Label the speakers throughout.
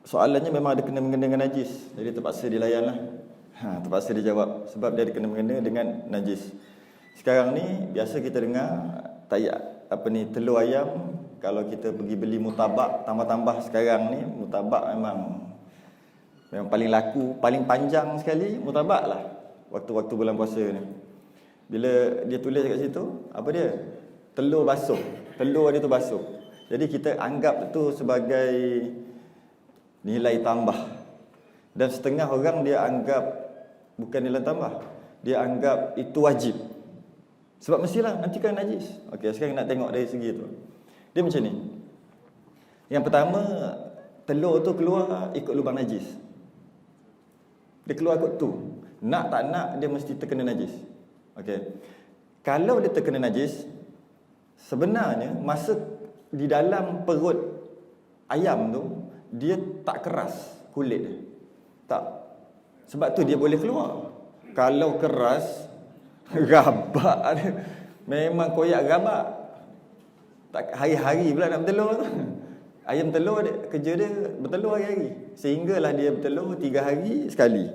Speaker 1: soalannya memang ada kena-mengena dengan najis. Jadi terpaksa dilayan lah. Terpaksa dijawab sebab dia ada kena-mengena dengan najis. Sekarang ni biasa kita dengar telur ayam, kalau kita pergi beli mutabak, tambah-tambah sekarang ni mutabak memang paling laku, paling panjang sekali mutabak lah waktu-waktu bulan puasa ni. Bila dia tulis kat situ, apa dia? Telur basuh. Telur dia tu basuh. Jadi kita anggap tu sebagai nilai tambah. Dan setengah orang dia anggap bukan nilai tambah. Dia anggap itu wajib. Sebab mestilah nanti kan najis. Okey, sekarang nak tengok dari segi tu. Dia macam ni. Yang pertama, telur tu keluar ikut lubang najis. Dia keluar ikut tu. Nak tak nak dia mesti terkena najis. Okey. Kalau dia terkena najis, sebenarnya masa di dalam perut ayam tu dia tak keras kulit dia. Tak. Sebab tu dia boleh keluar. Kalau keras, rabak dia. Memang koyak rabak. Tak hari-hari pula nak bertelur tu. Ayam telur dia, kerja dia bertelur hari-hari. Sehinggalah dia bertelur 3 hari sekali.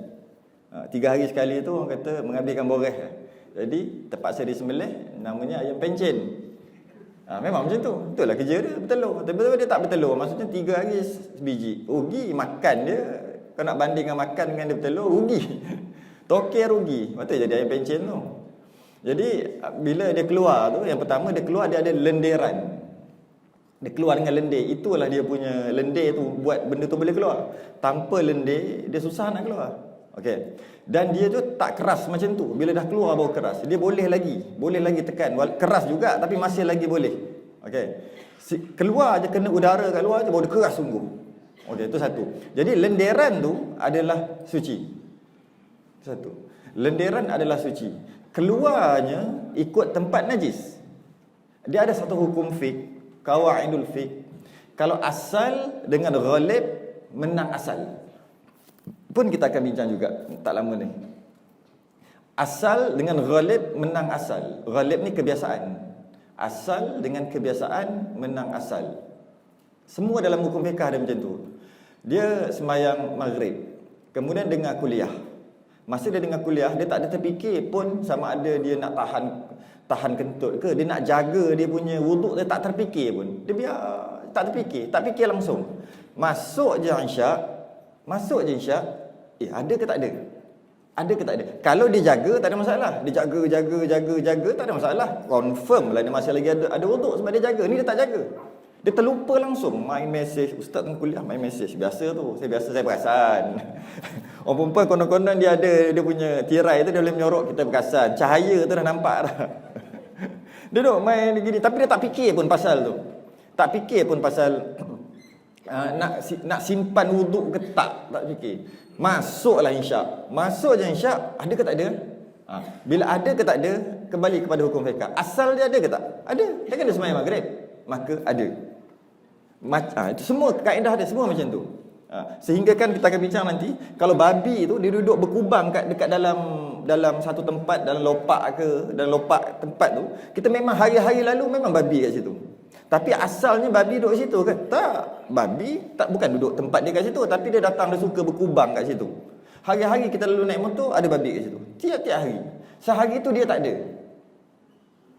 Speaker 1: 3 hari sekali tu orang kata menghabiskan boreh. Jadi terpaksa disembelih, namanya ayam pencen. Memang macam tu. Itulah kerja dia bertelur. Tapi dia tak bertelur. Maksudnya 3 hari sebiji. Rugi makan dia. Kau nak bandingkan makan dengan dia bertelur, rugi. Tokek rugi. Betul jadi ayam pencen tu. Jadi bila dia keluar tu, yang pertama dia keluar dia ada lenderan. Dia keluar dengan lendir. Itulah dia punya lendir tu buat benda tu boleh keluar. Tanpa lendir dia susah nak keluar. Okey. Dan dia tu tak keras macam tu. Bila dah keluar baru keras. Dia boleh lagi tekan. Keras juga tapi masih lagi boleh. Okey. Keluar je kena udara kat luar je baru dia keras sungguh. Okey, itu satu. Jadi lenderan tu adalah suci. Satu. Lenderan adalah suci. Keluarnya ikut tempat najis. Dia ada satu hukum fiqh, qawaidul fiqh. Kalau asal dengan ghalib menang asal. Pun kita akan bincang juga tak lama ni. Asal dengan ghalib menang asal. Ghalib ni kebiasaan. Asal dengan kebiasaan menang asal. Semua dalam hukum fiqh ada macam tu. Dia sembahyang maghrib, kemudian dengar kuliah. Masa dia dengar kuliah, dia tak ada terfikir pun sama ada dia nak tahan kentut ke, dia nak jaga dia punya wuduk, dia tak terfikir pun. Dia biar tak fikir langsung. Masuk je isyak, ada ke tak ada? Ada ke tak ada? Kalau dia jaga tak ada masalah. Dia jaga tak ada masalah. Confirm lah dia masih lagi ada wuduk sebab dia jaga. Ni dia tak jaga. Dia terlupa langsung main mesej. Ustaz tengah kuliah main mesej. Biasa tu. Saya perasan. Orang perempuan konon-konon dia ada dia punya tirai tu dia boleh menyorok kita perasan. Cahaya tu dah nampak dah. Dia duduk main gini tapi dia tak fikir pun pasal tu. Tak fikir pun pasal nak simpan wuduk ke tak fikir. Masuklah isyak. Masuk je isyak, ada ke tak ada? Bila ada ke tak ada, kembali kepada hukum fiqh. Asal dia ada ke tak? Ada. Dia kena sembahyang maghrib, maka ada. Itu semua kaedah dia semua macam tu. Sehingga kan kita akan bincang nanti, kalau babi tu dia duduk berkubang dekat dalam satu tempat, dalam lopak tempat tu, kita memang hari-hari lalu memang babi kat situ. Tapi asalnya babi duduk situ ke? Tak. Babi bukan duduk tempat dia kat situ, tapi dia datang, dia suka berkubang kat situ. Hari-hari kita lalu naik motor, ada babi kat situ. Tiap-tiap hari. Sehari tu dia tak ada.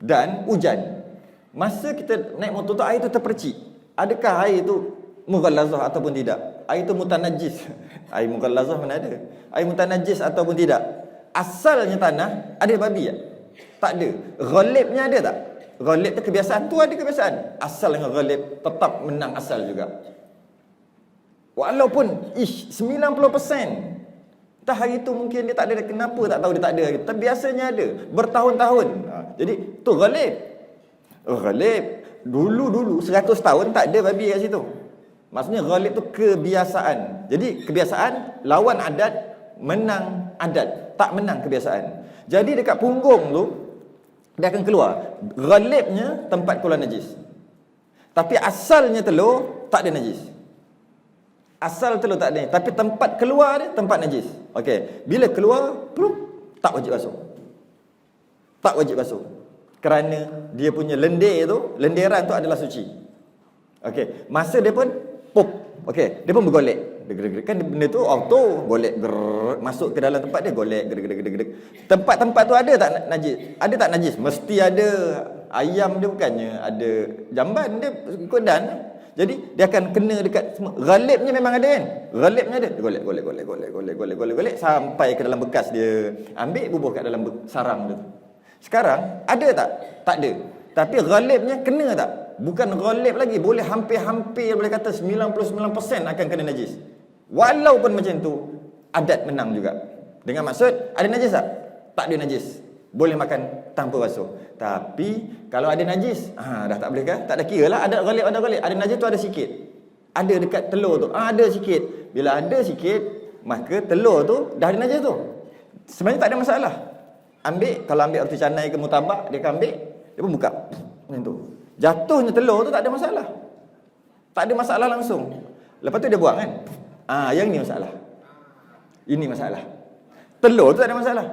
Speaker 1: Dan hujan. Masa kita naik motor tu, air tu terpercik. Adakah air tu mughallazah ataupun tidak? Air tu mutanajis. Air mughallazah mana ada? Air mutanajis ataupun tidak? Asalnya tanah, ada babi tak? Tak ada. Ghalibnya ada tak? Ghalib tu kebiasaan, tu ada kebiasaan. Asal dengan ghalib tetap menang asal juga. Walaupun 90%. Tak hari tu mungkin dia tak ada, kenapa tak tahu dia tak ada. Tapi biasanya ada bertahun-tahun. Jadi tu ghalib. Ghalib dulu 100 tahun tak ada babi kat situ. Maksudnya ghalib tu kebiasaan. Jadi kebiasaan lawan adat, menang adat, tak menang kebiasaan. Jadi dekat punggung tu dia akan keluar. Ghalibnya tempat keluar najis. Tapi asalnya telur tak ada najis. Asal telur tak ada, tapi tempat keluar dia tempat najis. Okey, bila keluar, tak wajib basuh. Tak wajib basuh. Kerana dia punya lendiran tu adalah suci. Okey, masa dia pun Okey, dia pun bergolek. Kan benda tu auto golek masuk ke dalam tempat dia golek. Tempat-tempat tu ada tak najis? Ada tak najis? Mesti ada. Ayam dia bukannya ada jamban, dia ikut dan. Jadi dia akan kena dekat semua. Ghalibnya memang ada kan? Ghalibnya ada. Golek sampai ke dalam bekas dia. Ambil bubuh kat dalam sarang tu. Sekarang ada tak? Tak ada. Tapi ghalibnya kena tak? Bukan ghalib lagi, boleh hampir-hampir boleh kata 99% akan kena najis. Walaupun macam tu, adat menang juga. Dengan maksud, ada najis tak? Tak ada najis. Boleh makan tanpa basuh. Tapi kalau ada najis, dah tak boleh kan? Tak ada kira lah, ada ghalib. Ada najis tu ada sikit. Ada dekat telur tu, ada sikit. Bila ada sikit, maka telur tu dah ada najis tu. Sebenarnya tak ada masalah. Kalau ambil roti canai ke murtabak, dia akan ambil, dia pun buka. Macam tu. Jatuhnya telur tu tak ada masalah. Tak ada masalah langsung. Lepas tu dia buang kan? Yang ni masalah. Ini masalah. Telur tu tak ada masalah.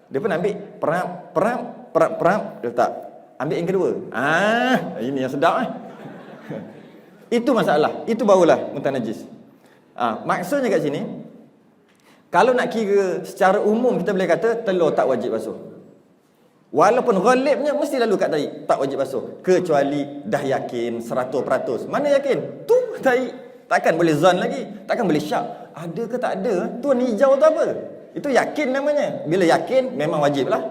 Speaker 1: Dia pun ambil perap, dia letak. Ambil yang kedua. Ini yang sedap Itu masalah. Itu barulah muntah najis. Maksudnya kat sini, kalau nak kira secara umum kita boleh kata telur tak wajib basuh. Walaupun ghalibnya mesti lalu kat tahi, tak wajib basuh. Kecuali dah yakin 100%. Mana yakin? Tu tahi. Takkan boleh zon lagi. Takkan boleh syak. Ada ke tak ada? Tu warna hijau tu apa? Itu yakin namanya. Bila yakin, memang wajib lah.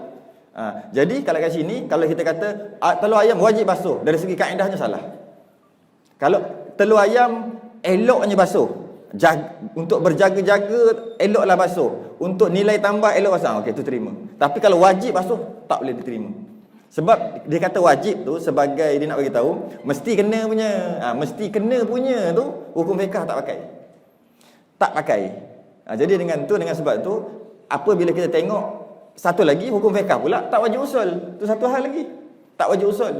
Speaker 1: Jadi kalau kat sini, kalau kita kata telur ayam wajib basuh, dari segi kaedahnya salah. Kalau telur ayam eloknya basuh, untuk berjaga-jaga eloklah basuh, untuk nilai tambah elok basuh, okey tu terima. Tapi kalau wajib basuh, tak boleh diterima. Sebab dia kata wajib tu sebagai dia nak bagi tahu mesti kena punya. Mesti kena punya tu hukum fiqh tak pakai. Jadi dengan sebab tu apabila kita tengok satu lagi hukum fiqh pula tak wajib usul. Tu satu hal lagi. Tak wajib usul.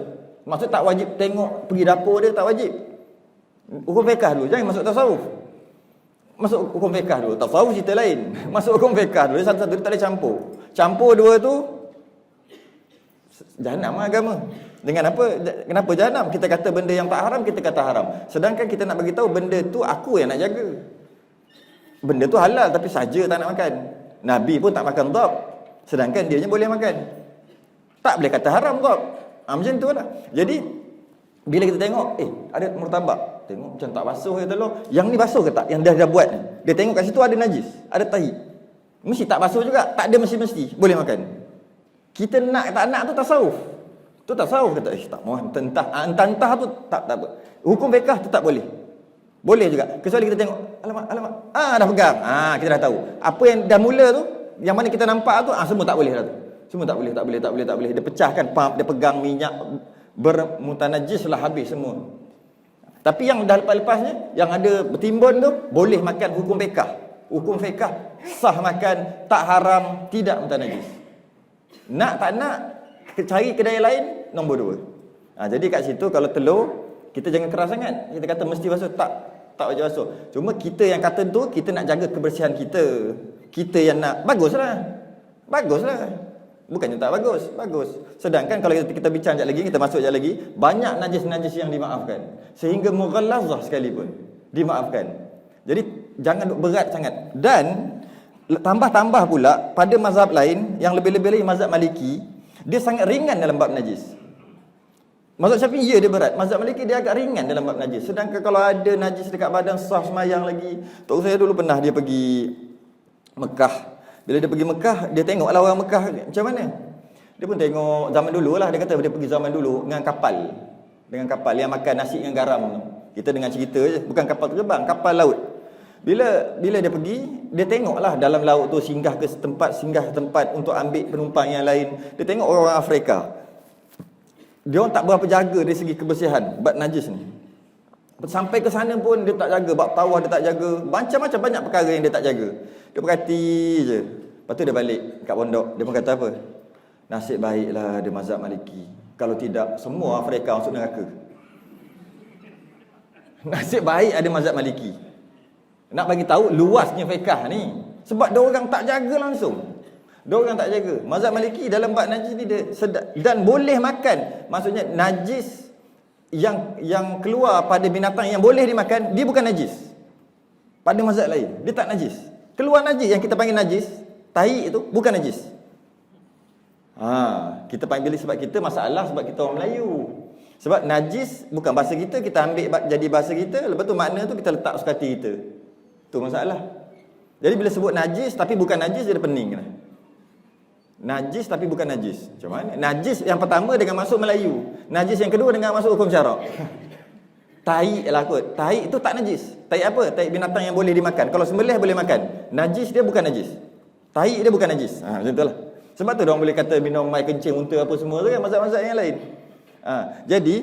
Speaker 1: Maksud tak wajib tengok pergi dapur dia, tak wajib. Hukum fiqh dulu, jangan masuk tasawuf. Masuk hukum fiqh dulu. Tasawuf cerita lain. Masuk hukum fiqh dulu. Satu-satu tak boleh campur. Campur dua tu jahanam agama. Dengan apa? Kenapa jahanam? Kita kata benda yang tak haram, kita kata haram. Sedangkan kita nak bagi tahu benda tu aku yang nak jaga. Benda tu halal tapi saja tak nak makan. Nabi pun tak makan dhab. Sedangkan dianya boleh makan. Tak boleh kata haram dhab. Macam tu lah. Jadi bila kita tengok, ada murtabak. Tengok macam tak basuh ke telur. Yang ni basuh ke tak? Yang dah buat ni. Dia tengok kat situ ada najis, ada tahi. Mesti tak basuh juga. Tak ada mesti-mesti. Boleh makan. Kita nak tak nak tu tasawuf. Tu tasawuf kata, tak mau entah tu tak apa. Hukum fiqh tetap boleh. Boleh juga. Kecuali kita tengok, alamak. Dah pegang. Kita dah tahu. Apa yang dah mula tu, yang mana kita nampak tu, semua tak boleh dah tu. Semua tak boleh. Dia pecahkan pump, dia pegang minyak, bermutanajis lah habis semua. Tapi yang dah lepas-lepasnya, yang ada bertimbun tu, boleh makan hukum fiqh. Hukum fiqh sah makan, tak haram, tidak mutanajis. Nak tak nak, cari kedai lain, nombor 2. Jadi kat situ kalau telur, kita jangan keras sangat. Kita kata mesti basuh, tak wajib basuh. Cuma kita yang kata tu, kita nak jaga kebersihan kita. Kita yang nak, baguslah. Bukannya tak bagus. Sedangkan kalau kita bincang sekejap lagi, kita masuk sekejap lagi, banyak najis-najis yang dimaafkan. Sehingga mughallazah sekalipun dimaafkan. Jadi jangan berat sangat. Dan tambah-tambah pula pada mazhab lain yang lebih-lebih lagi mazhab Maliki, dia sangat ringan dalam bab najis. Mazhab Syafi'i dia berat, mazhab Maliki dia agak ringan dalam bab najis. Sedangkan kalau ada najis dekat badan sah semayang lagi. Tok saya dulu pernah dia pergi Mekah. Bila dia pergi Mekah, dia tengoklah orang Mekah macam mana. Dia pun tengok zaman dulu lah, dia kata dia pergi zaman dulu dengan kapal. Dengan kapal yang makan nasi dengan garam. Kita dengan cerita je, bukan kapal terbang, kapal laut. Bila dia pergi, dia tengoklah dalam laut tu singgah tempat untuk ambil penumpang yang lain. Dia tengok orang Afrika. Dia orang tak berapa jaga dari segi kebersihan bab najis ni. Sampai ke sana pun dia tak jaga, bab tawaf dia tak jaga, macam-macam banyak perkara yang dia tak jaga. Dia perhati je. Lepas tu dia balik kat pondok. Dia pun kata apa? Nasib baiklah ada mazhab Maliki. Kalau tidak, semua Afrika masuk neraka. Nasib baik ada mazhab Maliki. Nak bagi tahu luasnya fiqh ni. Sebab dia orang tak jaga langsung. Dia orang tak jaga. Mazhab Maliki dalam bab najis ni dia sedap dan boleh makan. Maksudnya najis yang keluar pada binatang yang boleh dimakan, dia bukan najis. Pada mazhab lain, dia tak najis. Keluar najis, yang kita panggil najis, tahi itu bukan najis. Kita panggil sebab kita masalah sebab kita orang Melayu. Sebab najis bukan bahasa kita, kita ambil jadi bahasa kita, lepas tu makna tu kita letak suka hati kita. Tu masalah. Jadi bila sebut najis tapi bukan najis, dia pening lah. Najis tapi bukan najis. Macam mana? Najis yang pertama dengan masuk Melayu. Najis yang kedua dengan masuk hukum syarak. Tai lah kot. Tai itu tak najis. Tai apa? Tai binatang yang boleh dimakan. Kalau sembelih boleh makan. Najis dia bukan najis. Tai dia bukan najis. Macam tu lah. Sebab tu orang boleh kata minum air kencing, unta apa semua tu kan, mazhab-mazhab yang lain. Jadi